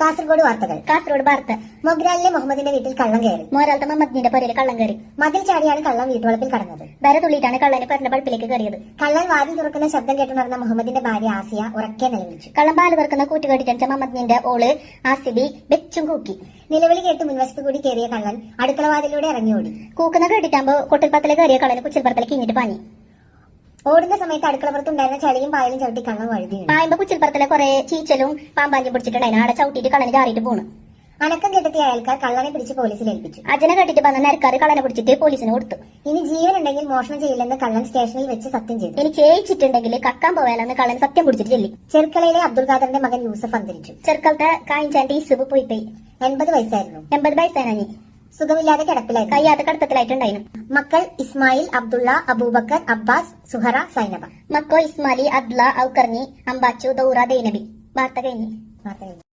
കാസർഗോഡ് വാർത്തകൾ. കാസർഗോഡ് വാർത്ത. മൊഗ്രാലിലെ മുഹമ്മദിന്റെ വീട്ടിൽ കള്ളം കയറി. മോരാലത്തെ മുഹമ്മദിന്റെ പുരയിൽ കള്ളം കയറി. മതിൽ ചാടിയാണ് കള്ളൻ വീട്ടുവളപ്പിൽ കടന്നത്. വര തുള്ളിയിട്ടാണ് കള്ളന് പെരന്റെ പടുപ്പിലേക്ക് കയറിയത്. കള്ളൻ വാതിൽ തുറക്കുന്ന ശബ്ദം കേട്ടുണർന്ന മുഹമ്മദിന്റെ ഭാര്യ ആസിയ ഉറക്കെ നിലവിളിച്ചു. കള്ളം പാല് തുറക്കുന്ന കൂട്ടുകെട്ടിട്ട മുഹമ്മദിന്റെ ഓള് ആസിബി വെച്ചും കൂക്കി. നിലവിളി കേട്ട് മുൻവശത്തു കൂടി കയറിയ കള്ളൻ അടുക്കള വാതിലൂടെ ഇറങ്ങിയോടി. കൂക്കുന്ന കേട്ടിട്ടാകുമ്പോ കൊട്ടിൽപ്പത്തലെ കയറിയ കള്ളന് കുച്ചിൽപ്പുറത്തിലേക്ക് ഇഞ്ഞിട്ട് പാഞ്ഞു. ഓടുന്ന സമയത്ത് അടുക്കളപ്പുറത്തുണ്ടായിരുന്ന ചളിയും പായലും ചവിട്ടി കള്ളൻ വഴുതി. പായുമ്പോ കുച്ചിൽപ്പുറത്തിലെ കുറെ ചീച്ചലും പാമ്പാഞ്ചും പിടിച്ചിട്ടുണ്ടായിരുന്നു. അവിടെ ചവിട്ടിയിട്ട് കള്ളന് ചാറിയിട്ട് പോണു. അനക്കം കെട്ടെത്തിയ അയൽക്കാർ കള്ളനെ പിടിച്ച് പോലീസിൽ ഏൽപ്പിച്ചു. അജനെ കെട്ടിട്ട് വന്ന നരക്കാർ കള്ളനെ പിടിച്ചിട്ട് പോലീസിന് കൊടുത്തു. ഇനി ജീവനുണ്ടെങ്കിൽ മോഷണം ചെയ്യില്ലെന്ന് കള്ളൻ സ്റ്റേഷനിൽ വെച്ച് സത്യം ചെയ്തു. ഇനി ചേച്ചിട്ടുണ്ടെങ്കിൽ കക്കാൻ പോയാലെന്ന് കള്ളൻ സത്യം പിടിച്ചിട്ട് ചെല്ലി. ചെർക്കളയിലെ അബ്ദുൽ ഖാദറിന്റെ മകൻ യൂസഫ് അന്തരിച്ചു. ചെറുക്കലത്തെ കായിച്ചാന്റെ ഇസുബ് പോയി 80 വയസ്സായിരുന്നു. 80 വയസ്സായി. സുഖമില്ലാതെ കിടപ്പിലായിരുന്നു. കയ്യാത്ത കടത്തത്തിലായിട്ടുണ്ടായിരുന്നു. മക്കൾ ഇസ്മായിൽ, അബ്ദുള്ള, അബൂബക്കർ, അബ്ബാസ്, സുഹറ, സൈനബ. മക്കോ ഇസ്മാലി, അബ്ദുള്ള, ഔക്കർണി, അംബാച്ചു, ദൗറ, ദൈനബി. വാർത്ത കഴിഞ്ഞു.